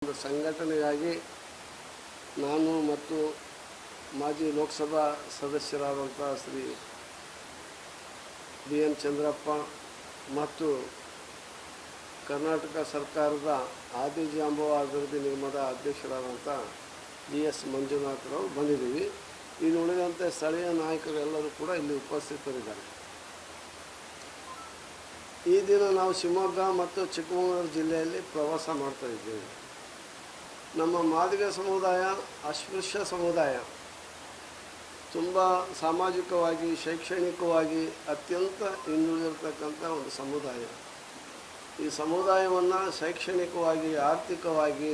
ಒಂದು ಸಂಘಟನೆಗಾಗಿ ನಾನು ಮತ್ತು ಮಾಜಿ ಲೋಕಸಭಾ ಸದಸ್ಯರಾದಂಥ ಶ್ರೀ ಬಿ ಎನ್ ಚಂದ್ರಪ್ಪ ಮತ್ತು ಕರ್ನಾಟಕ ಸರ್ಕಾರದ ಆದಿಜಾಂಬವ ಅಭಿವೃದ್ಧಿ ನಿಗಮದ ಅಧ್ಯಕ್ಷರಾದಂಥ ಜಿ ಎಸ್ ಮಂಜುನಾಥರವರು ಬಂದಿದ್ದೀವಿ. ಇನ್ನು ಉಳಿದಂತೆ ಸ್ಥಳೀಯ ನಾಯಕರೆಲ್ಲರೂ ಕೂಡ ಇಲ್ಲಿ ಉಪಸ್ಥಿತರಿದ್ದಾರೆ. ಈ ದಿನ ನಾವು ಶಿವಮೊಗ್ಗ ಮತ್ತು ಚಿಕ್ಕಮಗಳೂರು ಜಿಲ್ಲೆಯಲ್ಲಿ ಪ್ರವಾಸ ಮಾಡ್ತಾ ಇದ್ದೇವೆ. ನಮ್ಮ ಮಾದಿಗ ಸಮುದಾಯ ಅಸ್ಪೃಶ್ಯ ಸಮುದಾಯ ತುಂಬ ಸಾಮಾಜಿಕವಾಗಿ ಶೈಕ್ಷಣಿಕವಾಗಿ ಅತ್ಯಂತ ಹಿಂದುಳಿದಿರ್ತಕ್ಕಂಥ ಒಂದು ಸಮುದಾಯ. ಈ ಸಮುದಾಯವನ್ನು ಶೈಕ್ಷಣಿಕವಾಗಿ ಆರ್ಥಿಕವಾಗಿ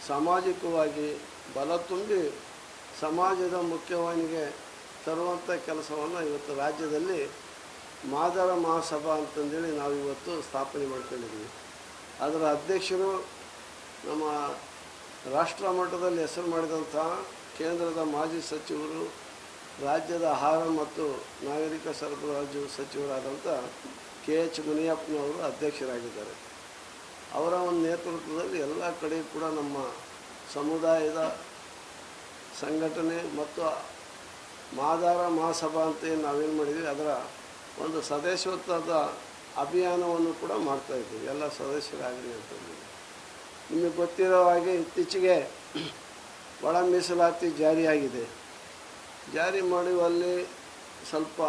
ಸಾಮಾಜಿಕವಾಗಿ ಬಲ ತುಂಬಿ ಸಮಾಜದ ಮುಖ್ಯವಾಹಿನಿಗೆ ತರುವಂಥ ಕೆಲಸವನ್ನು ಇವತ್ತು ರಾಜ್ಯದಲ್ಲಿ ಮಾದರ ಮಹಾಸಭಾ ಅಂತಂದೇಳಿ ನಾವು ಇವತ್ತು ಸ್ಥಾಪನೆ ಮಾಡ್ಕೊಂಡಿದ್ದೀವಿ. ಅದರ ಅಧ್ಯಕ್ಷರು ನಮ್ಮ ರಾಷ್ಟ್ರ ಮಟ್ಟದಲ್ಲಿ ಹೆಸರು ಮಾಡಿದಂಥ ಕೇಂದ್ರದ ಮಾಜಿ ಸಚಿವರು, ರಾಜ್ಯದ ಆಹಾರ ಮತ್ತು ನಾಗರಿಕ ಸರಬರಾಜು ಸಚಿವರಾದಂಥ ಕೆ ಎಚ್ ಮುನಿಯಪ್ಪನವರು ಅಧ್ಯಕ್ಷರಾಗಿದ್ದಾರೆ. ಅವರ ಒಂದು ನೇತೃತ್ವದಲ್ಲಿ ಎಲ್ಲ ಕಡೆ ಕೂಡ ನಮ್ಮ ಸಮುದಾಯದ ಸಂಘಟನೆ ಮತ್ತು ಮಾದಾರ ಮಹಾಸಭಾ ಅಂತ ಏನು ನಾವೇನು ಮಾಡಿದ್ವಿ ಅದರ ಒಂದು ಸದಸ್ಯತ್ವದ ಅಭಿಯಾನವನ್ನು ಕೂಡ ಮಾಡ್ತಾಯಿದ್ದೀವಿ. ಎಲ್ಲ ಸದಸ್ಯರಾಗಲಿ ಅಂತಂದು ನಿಮಗೆ ಗೊತ್ತಿರೋ ಹಾಗೆ ಇತ್ತೀಚೆಗೆ ಒಳ ಮೀಸಲಾತಿ ಜಾರಿಯಾಗಿದೆ. ಜಾರಿ ಮಾಡುವಲ್ಲಿ ಸ್ವಲ್ಪ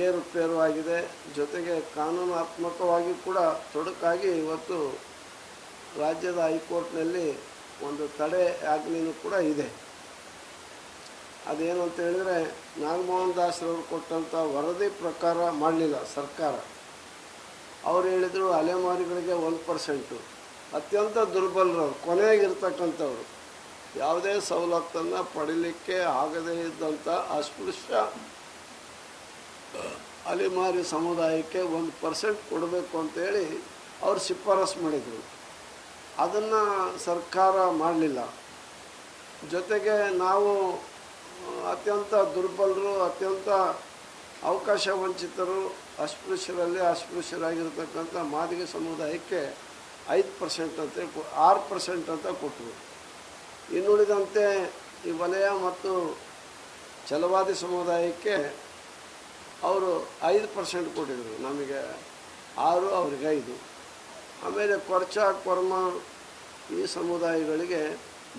ಏರುಪೇರು ಆಗಿದೆ. ಜೊತೆಗೆ ಕಾನೂನಾತ್ಮಕವಾಗಿ ಕೂಡ ತೊಡಕಾಗಿ ಇವತ್ತು ರಾಜ್ಯದ ಹೈಕೋರ್ಟ್ನಲ್ಲಿ ಒಂದು ತಡೆ ಆಜ್ಞೆಯೂ ಕೂಡ ಇದೆ. ಅದೇನು ಅಂತ ಹೇಳಿದರೆ, ನಾಗಮೋಹನ್ ದಾಸರವರು ಕೊಟ್ಟಂಥ ವರದಿ ಪ್ರಕಾರ ಮಾಡಲಿಲ್ಲ ಸರ್ಕಾರ. ಅವ್ರು ಹೇಳಿದರು ಅಲೆಮಾರಿಗಳಿಗೆ 1%, ಅತ್ಯಂತ ದುರ್ಬಲರವರು, ಕೊನೆಯಾಗಿರ್ತಕ್ಕಂಥವ್ರು, ಯಾವುದೇ ಸವಲತ್ತನ್ನು ಪಡೀಲಿಕ್ಕೆ ಆಗದೇ ಇದ್ದಂಥ ಅಸ್ಪೃಶ್ಯ ಅಲೆಮಾರಿ ಸಮುದಾಯಕ್ಕೆ 1% ಕೊಡಬೇಕು ಅಂತೇಳಿ ಅವ್ರು ಶಿಫಾರಸು ಮಾಡಿದರು. ಅದನ್ನು ಸರ್ಕಾರ ಮಾಡಲಿಲ್ಲ. ಜೊತೆಗೆ ನಾವು ಅತ್ಯಂತ ದುರ್ಬಲರು, ಅತ್ಯಂತ ಅವಕಾಶ ವಂಚಿತರು, ಅಸ್ಪೃಶ್ಯರಲ್ಲಿ ಅಸ್ಪೃಶ್ಯರಾಗಿರ್ತಕ್ಕಂಥ ಮಾದಿಗ ಸಮುದಾಯಕ್ಕೆ 5% ಅಂತ 6% ಅಂತ ಕೊಟ್ಟರು. ಇನ್ನುಳಿದಂತೆ ಈ ವಲಯ ಮತ್ತು ಛಲವಾದಿ ಸಮುದಾಯಕ್ಕೆ ಅವರು 5% ಕೊಟ್ಟಿದ್ರು. ನಮಗೆ 6, ಅವ್ರಿಗೆ 5. ಆಮೇಲೆ ಕೊರ್ಚ ಕೊರ್ಮ ಈ ಸಮುದಾಯಗಳಿಗೆ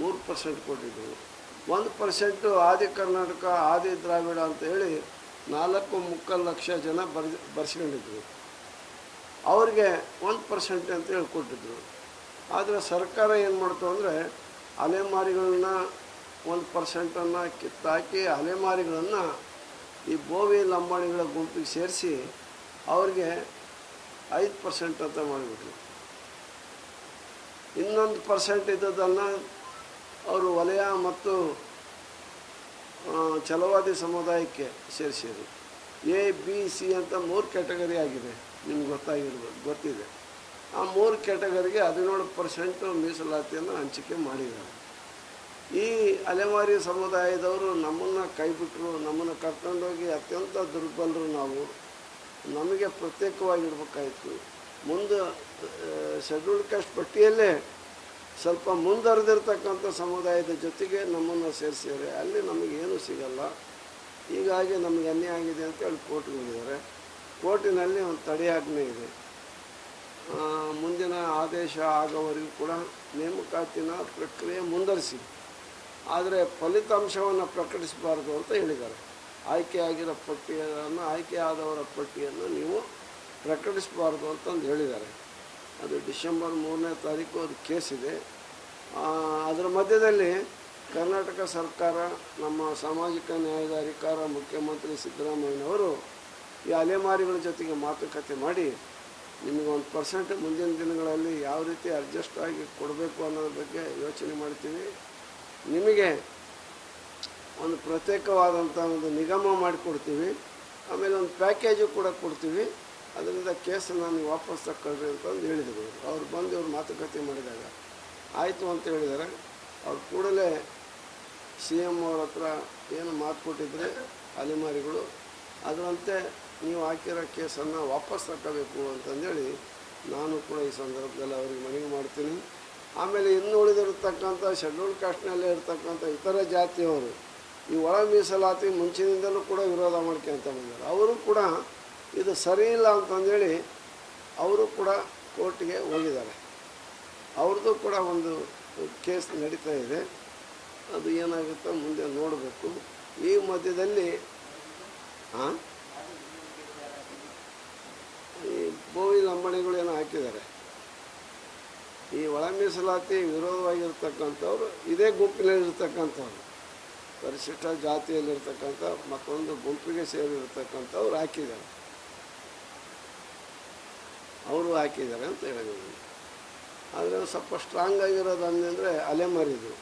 3% ಕೊಟ್ಟಿದ್ದರು. 1% ಆದಿ ಕರ್ನಾಟಕ ಆದಿ ದ್ರಾವಿಡ ಅಂತ ಹೇಳಿ 4.75 ಲಕ್ಷ ಜನ ಬರ್ಸ್ಕೊಂಡಿದ್ರು. ಅವ್ರಿಗೆ 1% ಅಂತ ಹೇಳಿ ಕೊಟ್ಟಿದ್ರು. ಆದರೆ ಸರ್ಕಾರ ಏನು ಮಾಡ್ತು ಅಂದರೆ, ಅಲೆಮಾರಿಗಳನ್ನ 1%ಅನ್ನು ಕಿತ್ತಾಕಿ ಅಲೆಮಾರಿಗಳನ್ನು ಈ ಬೋವಿ ಲಂಬಾಣಿಗಳ ಗುಂಪಿಗೆ ಸೇರಿಸಿ ಅವ್ರಿಗೆ 5% ಅಂತ ಮಾಡಿಬಿಟ್ರು. ಇನ್ನೊಂದು % ಇದ್ದದನ್ನು ಅವರು ವಲಯ ಮತ್ತು ಛಲವಾದಿ ಸಮುದಾಯಕ್ಕೆ ಸೇರಿಸಿದರು. ಎ ಬಿ ಸಿ ಅಂತ 3 ಕ್ಯಾಟಗರಿ ಆಗಿದೆ. ನಿಮ್ಗೆ ಗೊತ್ತಿದೆ. ಆ 3 ಕ್ಯಾಟಗರಿಗೆ 17% ಮೀಸಲಾತಿಯನ್ನು ಹಂಚಿಕೆ ಮಾಡಿದ್ದಾರೆ. ಈ ಅಲೆಮಾರಿ ಸಮುದಾಯದವರು ನಮ್ಮನ್ನು ಕೈಬಿಟ್ಟರು, ನಮ್ಮನ್ನು ಕರ್ಕೊಂಡೋಗಿ ಅತ್ಯಂತ ದುರ್ಬಲರು ನಾವು, ನಮಗೆ ಪ್ರತ್ಯೇಕವಾಗಿರ್ಬೇಕಾಯಿತು. ಮುಂದೆ ಶೆಡ್ಯೂಲ್ಡ್ ಕಾಸ್ಟ್ ಪಟ್ಟಿಯಲ್ಲೇ ಸ್ವಲ್ಪ ಮುಂದುವರೆದಿರ್ತಕ್ಕಂಥ ಸಮುದಾಯದ ಜೊತೆಗೆ ನಮ್ಮನ್ನು ಸೇರಿಸಿದ್ದಾರೆ. ಅಲ್ಲಿ ನಮಗೇನೂ ಸಿಗಲ್ಲ. ಹೀಗಾಗಿ ನಮಗೆ ಅನ್ಯಾಯ ಆಗಿದೆ ಅಂತೇಳಿ ಕೋರ್ಟ್ಗೆ ಹೋಗಿದ್ದಾರೆ. ಕೋರ್ಟಿನಲ್ಲಿ ಒಂದು ತಡೆಯಾಜ್ಞೆ ಇದೆ. ಮುಂದಿನ ಆದೇಶ ಆಗೋವರೆಗೂ ಕೂಡ ನೇಮಕಾತಿನ ಪ್ರಕ್ರಿಯೆ ಮುಂದುವರಿಸಿ, ಆದರೆ ಫಲಿತಾಂಶವನ್ನು ಪ್ರಕಟಿಸಬಾರ್ದು ಅಂತ ಹೇಳಿದ್ದಾರೆ. ಆಯ್ಕೆಯಾಗಿರೋ ಪಟ್ಟಿಯನ್ನು, ಆಯ್ಕೆಯಾದವರ ಪಟ್ಟಿಯನ್ನು ನೀವು ಪ್ರಕಟಿಸಬಾರ್ದು ಅಂತಂದು ಹೇಳಿದ್ದಾರೆ. ಅದು ಡಿಸೆಂಬರ್ 3ನೇ ತಾರೀಕು ಅದು ಕೇಸಿದೆ. ಅದರ ಮಧ್ಯದಲ್ಲಿ ಕರ್ನಾಟಕ ಸರ್ಕಾರ, ನಮ್ಮ ಸಾಮಾಜಿಕ ನ್ಯಾಯದ ಅಧಿಕಾರ ಮುಖ್ಯಮಂತ್ರಿ ಸಿದ್ದರಾಮಯ್ಯನವರು ಈ ಅಲೆಮಾರಿಗಳ ಜೊತೆಗೆ ಮಾತುಕತೆ ಮಾಡಿ, ನಿಮಗೆ 1% ಮುಂದಿನ ದಿನಗಳಲ್ಲಿ ಯಾವ ರೀತಿ ಅಡ್ಜಸ್ಟ್ ಆಗಿ ಕೊಡಬೇಕು ಅನ್ನೋದ್ರ ಬಗ್ಗೆ ಯೋಚನೆ ಮಾಡ್ತೀವಿ. ನಿಮಗೆ ಒಂದು ಪ್ರತ್ಯೇಕವಾದಂಥ ಒಂದು ನಿಗಮ ಮಾಡಿಕೊಡ್ತೀವಿ. ಆಮೇಲೆ ಒಂದು ಪ್ಯಾಕೇಜು ಕೂಡ ಕೊಡ್ತೀವಿ. ಅದರಿಂದ ಕೇಸನ್ನು ನೀವು ವಾಪಸ್ ತಗೊಳ್ರಿ ಅಂತಂದು ಹೇಳಿದರು. ಅವ್ರು ಬಂದು ಇವ್ರು ಮಾತುಕತೆ ಮಾಡಿದಾಗ ಆಯಿತು ಅಂತ ಹೇಳಿದ್ದಾರೆ. ಅವ್ರು ಕೂಡಲೇ ಸಿ ಎಮ್ ಅವ್ರ ಹತ್ರ ಏನು ಮಾತು ಕೊಟ್ಟಿದ್ರೆ ಅಲೆಮಾರಿಗಳು, ಅದರಂತೆ ನೀವು ಹಾಕಿರೋ ಕೇಸನ್ನು ವಾಪಸ್ ತಗೋಬೇಕು ಅಂತಂದೇಳಿ ನಾನು ಕೂಡ ಈ ಸಂದರ್ಭದಲ್ಲಿ ಅವರಿಗೆ ಮನವಿ ಮಾಡ್ತೀನಿ. ಆಮೇಲೆ ಇನ್ನು ಉಳಿದಿರತಕ್ಕಂಥ ಶೆಡ್ಯೂಲ್ ಕಾಸ್ಟ್ನಲ್ಲೇ ಇರ್ತಕ್ಕಂಥ ಇತರ ಜಾತಿಯವರು ಈ ಒಳ ಮೀಸಲಾತಿ ಮುಂಚಿನಿಂದಲೂ ಕೂಡ ವಿರೋಧ ಮಾಡ್ಕೊಂತ ಬಂದರು. ಅವರು ಕೂಡ ಇದು ಸರಿ ಇಲ್ಲ ಅಂತಂದೇಳಿ ಅವರು ಕೂಡ ಕೋರ್ಟಿಗೆ ಹೋಗಿದ್ದಾರೆ. ಅವ್ರದ್ದು ಕೂಡ ಒಂದು ಕೇಸ್ ನಡೀತಾ ಇದೆ. ಅದು ಏನಾಗುತ್ತೋ ಮುಂದೆ ನೋಡಬೇಕು. ಈ ಮಧ್ಯದಲ್ಲಿ ಈ ಬೋವಿ ಲಂಬಣಿಗಳೇನೋ ಹಾಕಿದ್ದಾರೆ. ಈ ಒಳ ಮೀಸಲಾತಿ ವಿರೋಧವಾಗಿರ್ತಕ್ಕಂಥವ್ರು ಇದೇ ಗುಂಪಿನಲ್ಲಿರ್ತಕ್ಕಂಥವ್ರು, ಪರಿಶಿಷ್ಟ ಜಾತಿಯಲ್ಲಿರ್ತಕ್ಕಂಥ ಮತ್ತೊಂದು ಗುಂಪಿಗೆ ಸೇರಿರ್ತಕ್ಕಂಥವ್ರು ಹಾಕಿದ್ದಾರೆ, ಅವರು ಹಾಕಿದ್ದಾರೆ ಅಂತ ಹೇಳಿದ್ರು. ಆದರೆ ಸ್ವಲ್ಪ ಸ್ಟ್ರಾಂಗ್ ಆಗಿರೋದು ಅಂದರೆ ಅಲೆಮಾರಿದು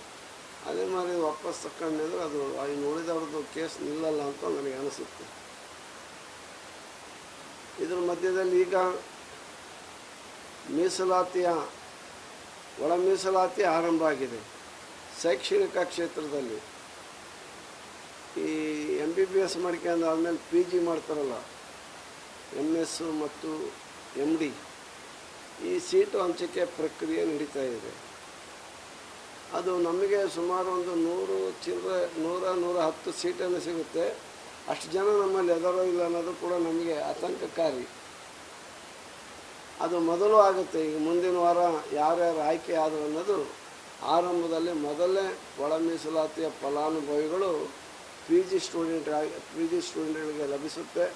ವಾಪಸ್ ತಗೊಂಡಿದ್ರೆ ಅದು ಇನ್ನು ಉಳಿದವ್ರದ್ದು ಕೇಸ್ ನಿಲ್ಲಲ್ಲ ಅಂತ ನನಗೆ ಅನಿಸುತ್ತೆ. ಇದ್ರ ಮಧ್ಯದಲ್ಲಿ ಈಗ ಒಳ ಮೀಸಲಾತಿ ಆರಂಭ ಆಗಿದೆ ಶೈಕ್ಷಣಿಕ ಕ್ಷೇತ್ರದಲ್ಲಿ. ಈ MBBS ಮಾಡ್ಕೊಂಡು ಆದಮೇಲೆ PG ಮಾಡ್ತಾರಲ್ಲ, MS ಮತ್ತು MD, ಈ ಸೀಟು ಹಂಚಿಕೆ ಪ್ರಕ್ರಿಯೆ ನಡೀತಾ ಇದೆ. ಅದು ನಮಗೆ ಸುಮಾರು ಒಂದು 110 ಸೀಟನ್ನು ಸಿಗುತ್ತೆ. ಅಷ್ಟು ಜನ ನಮ್ಮಲ್ಲಿ ಎದರೋ ಇಲ್ಲ ಅನ್ನೋದು ಕೂಡ ನಮಗೆ ಆತಂಕಕಾರಿ. ಅದು ಮೊದಲು ಆಗುತ್ತೆ. ಈಗ ಮುಂದಿನ ವಾರ ಯಾರ್ಯಾರು ಆಯ್ಕೆ ಆದರು ಅನ್ನೋದು ಆರಂಭದಲ್ಲಿ ಮೊದಲನೇ ಒಳ ಮೀಸಲಾತಿಯ ಫಲಾನುಭವಿಗಳು PG ಸ್ಟೂಡೆಂಟ್ಗಳಿಗೆ ಲಭಿಸುತ್ತೆ.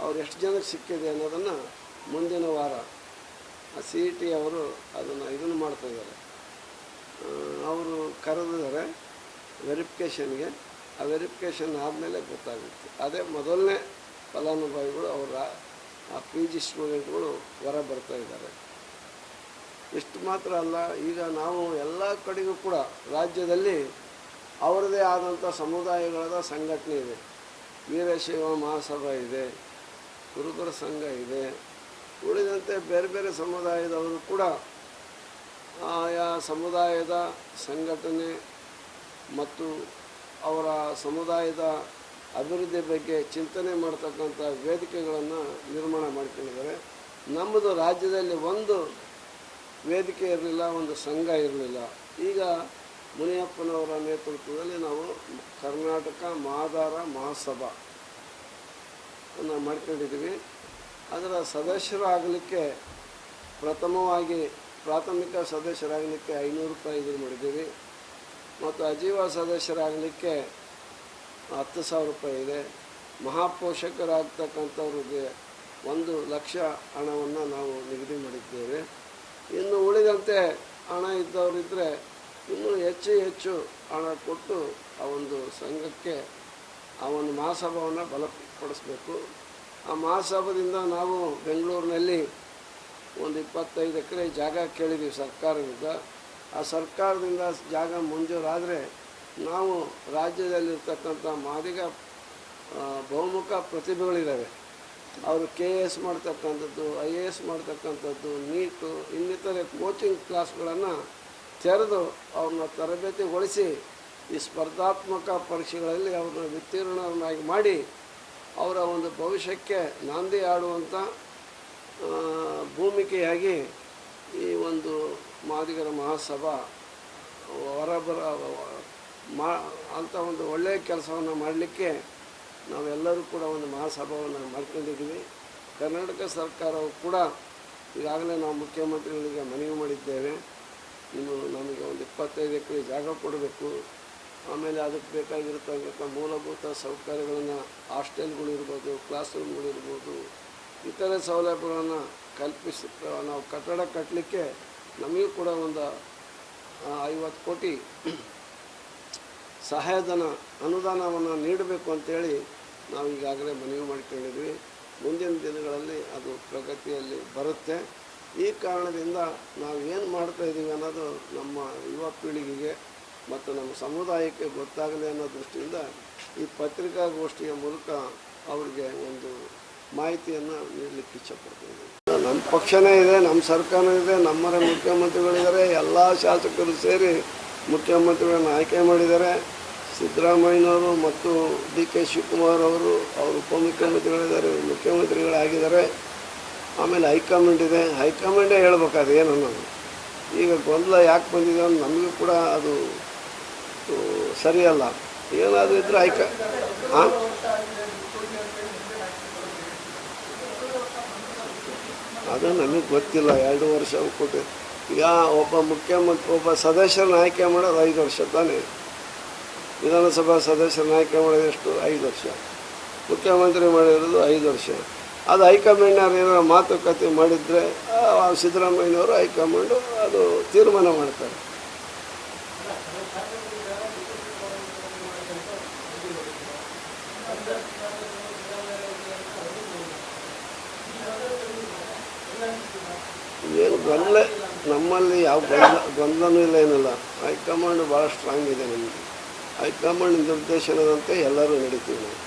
ಅವ್ರು ಎಷ್ಟು ಜನಕ್ಕೆ ಸಿಕ್ಕಿದೆ ಅನ್ನೋದನ್ನು ಮುಂದಿನ ವಾರ CET ಅವರು ಇದನ್ನು ಮಾಡ್ತಾಯಿದ್ದಾರೆ. ಅವರು ಕರೆದಿದ್ದಾರೆ ವೆರಿಫಿಕೇಷನ್ಗೆ. ಆ ವೆರಿಫಿಕೇಷನ್ ಆದಮೇಲೆ ಗೊತ್ತಾಗುತ್ತೆ. ಅದೇ ಮೊದಲನೇ ಫಲಾನುಭವಿಗಳು ಅವರ ಆ PG ಸ್ಟೂಡೆಂಟ್ಗಳು ಹೊರ ಬರ್ತಾ ಇದ್ದಾರೆ. ಇಷ್ಟು ಮಾತ್ರ ಅಲ್ಲ, ಈಗ ನಾವು ಎಲ್ಲ ಕಡೆಗೂ ಕೂಡ ರಾಜ್ಯದಲ್ಲಿ ಅವರದೇ ಆದಂಥ ಸಮುದಾಯಗಳ ಸಂಘಟನೆ ಇದೆ. ವೀರಶೈವ ಮಹಾಸಭಾ ಇದೆ, ಕುರುಬರ ಸಂಘ ಇದೆ, ಉಳಿದಂತೆ ಬೇರೆ ಬೇರೆ ಸಮುದಾಯದವರು ಕೂಡ ಆಯಾ ಸಮುದಾಯದ ಸಂಘಟನೆ ಮತ್ತು ಅವರ ಸಮುದಾಯದ ಅಭಿವೃದ್ಧಿ ಬಗ್ಗೆ ಚಿಂತನೆ ಮಾಡ್ತಕ್ಕಂಥ ವೇದಿಕೆಗಳನ್ನು ನಿರ್ಮಾಣ ಮಾಡ್ಕೊಂಡಿದ್ದಾರೆ. ನಮ್ಮದು ರಾಜ್ಯದಲ್ಲಿ ಒಂದು ವೇದಿಕೆ ಇರಲಿಲ್ಲ, ಒಂದು ಸಂಘ ಇರಲಿಲ್ಲ. ಈಗ ಮುನಿಯಪ್ಪನವರ ನೇತೃತ್ವದಲ್ಲಿ ನಾವು ಕರ್ನಾಟಕ ಮಹಾದಾರ ಮಹಾಸಭಾ ಅನ್ನು ಮಾಡ್ಕೊಂಡಿದ್ದೀವಿ. ಅದರ ಸದಸ್ಯರಾಗಲಿಕ್ಕೆ ಪ್ರಥಮವಾಗಿ ಪ್ರಾಥಮಿಕ ಸದಸ್ಯರಾಗಲಿಕ್ಕೆ 500 ರೂಪಾಯಿ ಇದು ಮಾಡಿದ್ದೀವಿ. ಮತ್ತು ಅಜೀವ ಸದಸ್ಯರಾಗಲಿಕ್ಕೆ 10,000 ರೂಪಾಯಿ ಇದೆ. ಮಹಾಪೋಷಕರಾಗ್ತಕ್ಕಂಥವ್ರಿಗೆ 1,00,000 ಹಣವನ್ನು ನಾವು ನಿಗದಿ ಮಾಡಿದ್ದೇವೆ. ಇನ್ನು ಉಳಿದಂತೆ ಹಣ ಇದ್ದವರಿದ್ದರೆ ಇನ್ನೂ ಹೆಚ್ಚು ಹಣ ಕೊಟ್ಟು ಆ ಒಂದು ಸಂಘಕ್ಕೆ ಆ ಒಂದು ಮಹಾಸಭಾವನ್ನು ಬಲಪಡಿಸಬೇಕು. ಆ ಮಹಾಸಭಾದಿಂದ ನಾವು ಬೆಂಗಳೂರಿನಲ್ಲಿ ಒಂದು 25 ಎಕರೆ ಜಾಗ ಕೇಳಿದ್ದೀವಿ ಸರ್ಕಾರದಿಂದ. ಆ ಸರ್ಕಾರದಿಂದ ಜಾಗ ಮಂಜೂರಾದರೆ ನಾವು ರಾಜ್ಯದಲ್ಲಿರ್ತಕ್ಕಂಥ ಮಾದಿಗ ಬಹುಮುಖ ಪ್ರತಿಭೆಗಳಿದ್ದಾವೆ. ಅವರು KS ಮಾಡ್ತಕ್ಕಂಥದ್ದು, IAS ಮಾಡ್ತಕ್ಕಂಥದ್ದು, ನೀಟು ಇನ್ನಿತರೆ ಕೋಚಿಂಗ್ ಕ್ಲಾಸ್ಗಳನ್ನು ತೆರೆದು ಅವ್ರನ್ನ ತರಬೇತಿಗೊಳಿಸಿ ಈ ಸ್ಪರ್ಧಾತ್ಮಕ ಪರೀಕ್ಷೆಗಳಲ್ಲಿ ಅವ್ರನ್ನ ಉತ್ತೀರ್ಣರನ್ನಾಗಿ ಮಾಡಿ ಅವರ ಒಂದು ಭವಿಷ್ಯಕ್ಕೆ ನಾಂದಿ ಆಡುವಂಥ ಭೂಮಿಕೆಯಾಗಿ ಈ ಒಂದು ಮಾದಿಗರ ಮಹಾಸಭಾ ಅಂಥ ಒಂದು ಒಳ್ಳೆಯ ಕೆಲಸವನ್ನು ಮಾಡಲಿಕ್ಕೆ ನಾವೆಲ್ಲರೂ ಕೂಡ ಒಂದು ಮಹಾಸಭಾವನ್ನು ಮಾಡ್ಕೊಂಡಿದ್ದೀವಿ. ಕರ್ನಾಟಕ ಸರ್ಕಾರವು ಕೂಡ ಈಗಾಗಲೇ ನಾವು ಮುಖ್ಯಮಂತ್ರಿಗಳಿಗೆ ಮನವಿ ಮಾಡಿದ್ದೇವೆ. ಇನ್ನು ನಮಗೆ ಒಂದು 25 ಎಕರೆ ಜಾಗ ಕೊಡಬೇಕು. ಆಮೇಲೆ ಅದಕ್ಕೆ ಬೇಕಾಗಿರ್ತಕ್ಕಂಥ ಮೂಲಭೂತ ಸೌಕರ್ಯಗಳನ್ನು, ಹಾಸ್ಟೆಲ್ಗಳಿರ್ಬೋದು, ಕ್ಲಾಸ್ ರೂಮ್ಗಳಿರ್ಬೋದು, ಇತರೆ ಸೌಲಭ್ಯಗಳನ್ನು ಕಲ್ಪಿಸಿ ನಾವು ಕಟ್ಟಡ ಕಟ್ಟಲಿಕ್ಕೆ ನಮಗೂ ಕೂಡ ಒಂದು 50 ಕೋಟಿ ಸಹಾಯಧನ ಅನುದಾನವನ್ನು ನೀಡಬೇಕು ಅಂತೇಳಿ ನಾವು ಈಗಾಗಲೇ ಮನವಿ ಮಾಡಿಕೊಂಡಿದ್ವಿ. ಮುಂದಿನ ದಿನಗಳಲ್ಲಿ ಅದು ಪ್ರಗತಿಯಲ್ಲಿ ಬರುತ್ತೆ. ಈ ಕಾರಣದಿಂದ ನಾವು ಏನು ಮಾಡ್ತಾಯಿದ್ದೀವಿ ಅನ್ನೋದು ನಮ್ಮ ಯುವ ಪೀಳಿಗೆಗೆ ಮತ್ತು ನಮ್ಮ ಸಮುದಾಯಕ್ಕೆ ಗೊತ್ತಾಗಲಿ ಅನ್ನೋ ದೃಷ್ಟಿಯಿಂದ ಈ ಪತ್ರಿಕಾಗೋಷ್ಠಿಯ ಮೂಲಕ ಅವರಿಗೆ ಒಂದು ಮಾಹಿತಿಯನ್ನು ನೀಡಲಿಕ್ಕೆ ಇಚ್ಛಪಡ್ತೀನಿ. ನಮ್ಮ ಪಕ್ಷನೇ ಇದೆ, ನಮ್ಮ ಸರ್ಕಾರ ಇದೆ, ನಮ್ಮರ ಮುಖ್ಯಮಂತ್ರಿಗಳಿದ್ದಾರೆ. ಎಲ್ಲ ಶಾಸಕರು ಸೇರಿ ಮುಖ್ಯಮಂತ್ರಿಗಳನ್ನು ಆಯ್ಕೆ ಮಾಡಿದ್ದಾರೆ. ಸಿದ್ದರಾಮಯ್ಯನವರು ಮತ್ತು DK ಶಿವಕುಮಾರ್ ಅವರು ಉಪಮುಖ್ಯಮಂತ್ರಿಗಳಿದ್ದಾರೆ, ಮುಖ್ಯಮಂತ್ರಿಗಳಾಗಿದ್ದಾರೆ. ಆಮೇಲೆ ಹೈಕಮಾಂಡ್ ಇದೆ. ಹೈಕಮಾಂಡೇ ಹೇಳ್ಬೇಕಾದ್ರೆ ಏನು ಅನ್ನೋದು ಈಗ ಗೊಂದಲ ಯಾಕೆ ಬಂದಿದೆ ಅಂತ ನಮಗೂ ಕೂಡ ಅದು ಸರಿಯಲ್ಲ. ಏನಾದರೂ ಇದ್ದರೆ ಹಾಂ ಅದು ನಮಗೆ ಗೊತ್ತಿಲ್ಲ. 2 ವರ್ಷ ಕೊಟ್ಟು ಈಗ ಒಬ್ಬ ಸದಸ್ಯರನ್ನ ಆಯ್ಕೆ ಮಾಡೋದು 5 ವರ್ಷ ತಾನೇ. ವಿಧಾನಸಭಾ ಸದಸ್ಯರನ್ನ ಆಯ್ಕೆ ಮಾಡೋದು ಎಷ್ಟು? 5 ವರ್ಷ. ಮುಖ್ಯಮಂತ್ರಿ ಮಾಡಿರೋದು 5 ವರ್ಷ. ಅದು ಹೈಕಮಾಂಡ್ನವ್ರು ಏನಾರು ಮಾತುಕತೆ ಮಾಡಿದರೆ ಸಿದ್ದರಾಮಯ್ಯನವರು ಹೈಕಮಾಂಡು ಅದು ತೀರ್ಮಾನ ಮಾಡ್ತಾರೆ. ಏನು ಗೊಂದಲ ನಮ್ಮಲ್ಲಿ ಯಾವ ಗೊಂದಲನೂ ಇಲ್ಲ, ಏನಿಲ್ಲ. ಹೈಕಮಾಂಡ್ ಭಾಳ ಸ್ಟ್ರಾಂಗ್ ಇದೆ ನಮಗೆ. ಹೈಕಮಾಂಡ್ ನಿರ್ದೇಶನದಂತೆ ಎಲ್ಲರೂ ನಡೀತೀವಿ ನಾವು.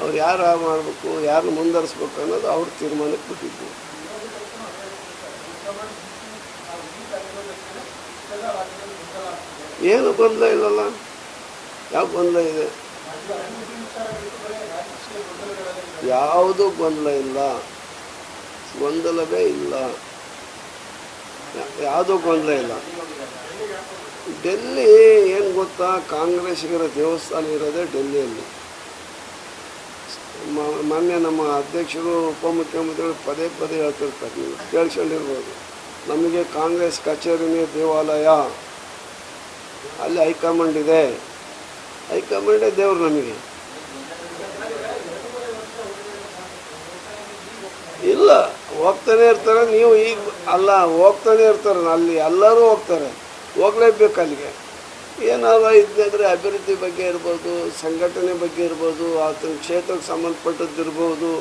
ಅವ್ರು ಯಾರು ಮಾಡಬೇಕು, ಯಾರನ್ನ ಮುಂದುವರಿಸ್ಬೇಕು ಅನ್ನೋದು ಅವ್ರ ತೀರ್ಮಾನಕ್ಕೆ ಬಿಟ್ಟಿದ್ವಿ. ಏನು ಗೊಂದಲ ಇಲ್ಲಲ್ಲ, ಯಾವ ಗೊಂದಲ ಇದೆ? ಯಾವುದೂ ಗೊಂದಲ ಇಲ್ಲ, ಗೊಂದಲವೇ ಇಲ್ಲ, ಯಾವುದೂ ಗೊಂದಲ ಇಲ್ಲ. ಡೆಲ್ಲಿ ಏನು ಗೊತ್ತಾ, ಕಾಂಗ್ರೆಸ್ಸಿಗರ ದೇವಸ್ಥಾನ ಇರೋದೇ ಡೆಲ್ಲಿಯಲ್ಲಿ. ಮೊನ್ನೆ ನಮ್ಮ ಅಧ್ಯಕ್ಷರು ಉಪಮುಖ್ಯಮಂತ್ರಿಗಳು ಪದೇ ಪದೇ ಹೇಳ್ತಿರ್ತಾರೆ, ನೀವು ಕೇಳ್ಕೊಂಡಿರ್ಬೋದು, ನಮಗೆ ಕಾಂಗ್ರೆಸ್ ಕಚೇರಿನೇ ದೇವಾಲಯ, ಅಲ್ಲಿ ಹೈಕಮಾಂಡ್ ಇದೆ, ಹೈಕಮಾಂಡೇ ದೇವರು ನಮಗೆ. ಇಲ್ಲ, ಹೋಗ್ತಾನೆ ಇರ್ತಾರೆ. ನೀವು ಈಗ ಅಲ್ಲ, ಹೋಗ್ತಾನೆ ಇರ್ತಾರೆ, ಅಲ್ಲಿ ಎಲ್ಲರೂ ಹೋಗ್ತಾರೆ, ಹೋಗ್ಲೇಬೇಕು ಅಲ್ಲಿಗೆ. ಏನಾದ್ರು ಇದ್ದರೆ ಅಭಿವೃದ್ಧಿ ಬಗ್ಗೆ ಇರ್ಬೋದು, ಸಂಘಟನೆ ಬಗ್ಗೆ ಇರ್ಬೋದು, ಆತನ ಕ್ಷೇತ್ರಕ್ಕೆ ಸಂಬಂಧಪಟ್ಟದ್ದಿರ್ಬೋದು,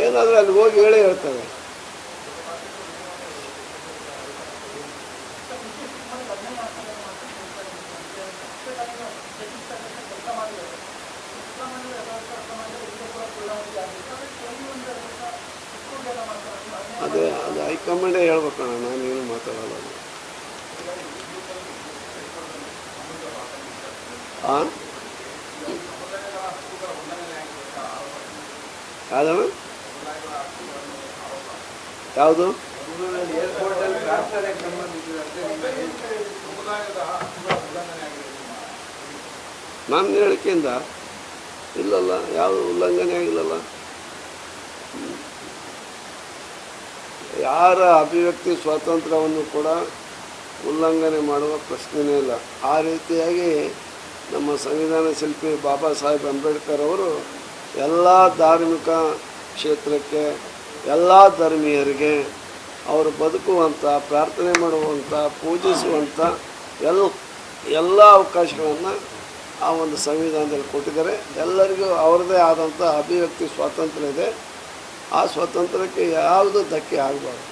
ಏನಾದರೂ ಅಲ್ಲಿ ಹೋಗಿ ಹೇಳೇ ಹೇಳ್ತಾರೆ. ಅದೇ ಅದು ಹೈಕಮಾಂಡೇ ಹೇಳ್ಬೇಕಣ್ಣ, ನಾನೇನು ಮಾತಾಡೋಲ್ಲ. ಹಾಂ, ಯಾವ್ದಣ್ಣ? ಯಾವುದು? ನನ್ನ ಹೇಳಿಕೆಯಿಂದ ಇಲ್ಲಲ್ಲ, ಯಾವ ಉಲ್ಲಂಘನೆ ಆಗಿಲ್ಲಲ್ಲ. ಯಾರ ಅಭಿವ್ಯಕ್ತಿ ಸ್ವಾತಂತ್ರ್ಯವನ್ನು ಕೂಡ ಉಲ್ಲಂಘನೆ ಮಾಡುವ ಪ್ರಶ್ನೆಯೇ ಇಲ್ಲ. ಆ ರೀತಿಯಾಗಿ ನಮ್ಮ ಸಂವಿಧಾನ ಶಿಲ್ಪಿ ಬಾಬಾ ಸಾಹೇಬ್ ಅಂಬೇಡ್ಕರ್ ಅವರು ಎಲ್ಲ ಧಾರ್ಮಿಕ ಕ್ಷೇತ್ರಕ್ಕೆ, ಎಲ್ಲ ಧರ್ಮೀಯರಿಗೆ ಅವರು ಬದುಕುವಂಥ, ಪ್ರಾರ್ಥನೆ ಮಾಡುವಂಥ, ಪೂಜಿಸುವಂಥ ಎಲ್ಲ ಅವಕಾಶಗಳನ್ನು ಆ ಒಂದು ಸಂವಿಧಾನದಲ್ಲಿ ಕೊಟ್ಟಿದ್ದಾರೆ. ಎಲ್ಲರಿಗೂ ಅವರದೇ ಆದಂಥ ಅಭಿವ್ಯಕ್ತಿ ಸ್ವಾತಂತ್ರ್ಯ ಇದೆ. ಆ ಸ್ವಾತಂತ್ರ್ಯಕ್ಕೆ ಯಾವುದೂ ಧಕ್ಕೆ ಆಗಬಾರ್ದು.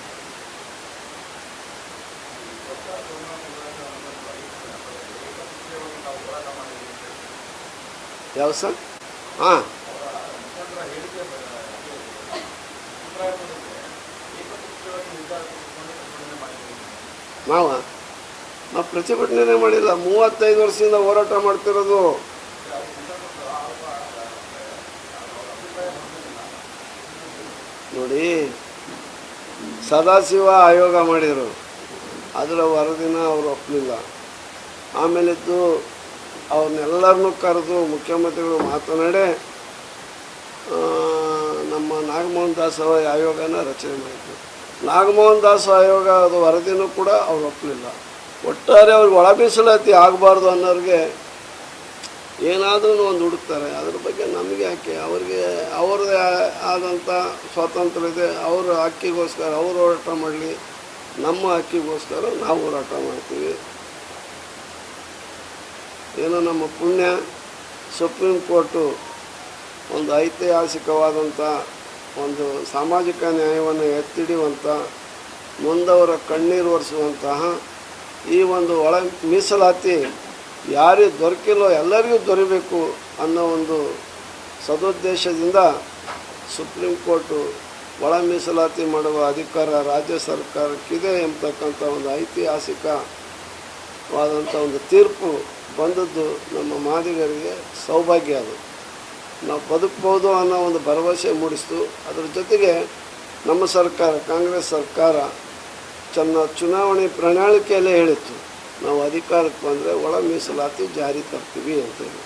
ಯಾವ ಸರ್? ಹಾಂ, ನಾವು ಪ್ರತಿಭಟನೆ ಮಾಡಿಲ್ಲ. 35 ವರ್ಷದಿಂದ ಹೋರಾಟ ಮಾಡ್ತಿರೋದು. ನೋಡಿ, ಸದಾಶಿವ ಆಯೋಗ ಮಾಡಿದರು, ಅದರ ವರದಿನ ಅವರು ಒಪ್ಪಲಿಲ್ಲ. ಆಮೇಲಿದ್ದು ಅವ್ರನ್ನೆಲ್ಲರನ್ನೂ ಕರೆದು ಮುಖ್ಯಮಂತ್ರಿಗಳು ಮಾತನಾಡಿ ನಮ್ಮ ನಾಗಮೋಹನ್ ದಾಸ್ ಆಯೋಗನ ರಚನೆ ಮಾಡಿದ್ರು. ನಾಗಮೋಹನ್ ದಾಸ್ ಆಯೋಗದ ವರದಿನೂ ಕೂಡ ಅವ್ರು ಒಪ್ಪಲಿಲ್ಲ. ಒಟ್ಟಾರೆ ಅವ್ರಿಗೆ ಒಳ ಮೀಸಲಾತಿ ಆಗಬಾರ್ದು ಅನ್ನೋರಿಗೆ ಏನಾದರೂ ಒಂದು ಹುಡುಕ್ತಾರೆ. ಅದ್ರ ಬಗ್ಗೆ ನಮಗೆ ಯಾಕೆ? ಅವ್ರಿಗೆ ಅವ್ರದ್ದೇ ಆದಂಥ ಸ್ವಾತಂತ್ರ್ಯ ಇದೆ. ಅವರ ಹಕ್ಕಿಗೋಸ್ಕರ ಅವರು ಹೋರಾಟ ಮಾಡಲಿ, ನಮ್ಮ ಹಕ್ಕಿಗೋಸ್ಕರ ನಾವು ಹೋರಾಟ ಮಾಡ್ತೀವಿ. ಏನೋ ನಮ್ಮ ಪುಣ್ಯ ಸುಪ್ರೀಂ ಕೋರ್ಟು ಒಂದು ಐತಿಹಾಸಿಕವಾದಂಥ ಒಂದು ಸಾಮಾಜಿಕ ನ್ಯಾಯವನ್ನು ಎತ್ತಿಡಿಯುವಂಥ, ನೊಂದವರ ಕಣ್ಣೀರು ಒರೆಸುವಂತಹ ಈ ಒಂದು ಒಳ ಮೀಸಲಾತಿ ಯಾರಿಗೆ ದೊರಕಿಲ್ಲೋ ಎಲ್ಲರಿಗೂ ದೊರೆಯಬೇಕು ಅನ್ನೋ ಒಂದು ಸದುದ್ದೇಶದಿಂದ ಸುಪ್ರೀಂ ಕೋರ್ಟು ಒಳ ಮೀಸಲಾತಿ ಮಾಡುವ ಅಧಿಕಾರ ರಾಜ್ಯ ಸರ್ಕಾರಕ್ಕಿದೆ ಎಂಬತಕ್ಕಂಥ ಒಂದು ಐತಿಹಾಸಿಕವಾದಂಥ ಒಂದು ತೀರ್ಪು ಬಂದದ್ದು ನಮ್ಮ ಮಾದಿಗರಿಗೆ ಸೌಭಾಗ್ಯ. ಅದು ನಾವು ಬದುಕ್ಬೋದು ಅನ್ನೋ ಒಂದು ಭರವಸೆ ಮೂಡಿಸ್ತು. ಅದರ ಜೊತೆಗೆ ನಮ್ಮ ಸರ್ಕಾರ, ಕಾಂಗ್ರೆಸ್ ಸರ್ಕಾರ ಚುನಾವಣೆ ಪ್ರಣಾಳಿಕೆಯಲ್ಲೇ ಹೇಳಿತ್ತು, ನಾವು ಅಧಿಕಾರಕ್ಕೆ ಬಂದರೆ ಒಳ ಮೀಸಲಾತಿ ಜಾರಿ ತರ್ತೀವಿ ಅಂತೇಳಿ.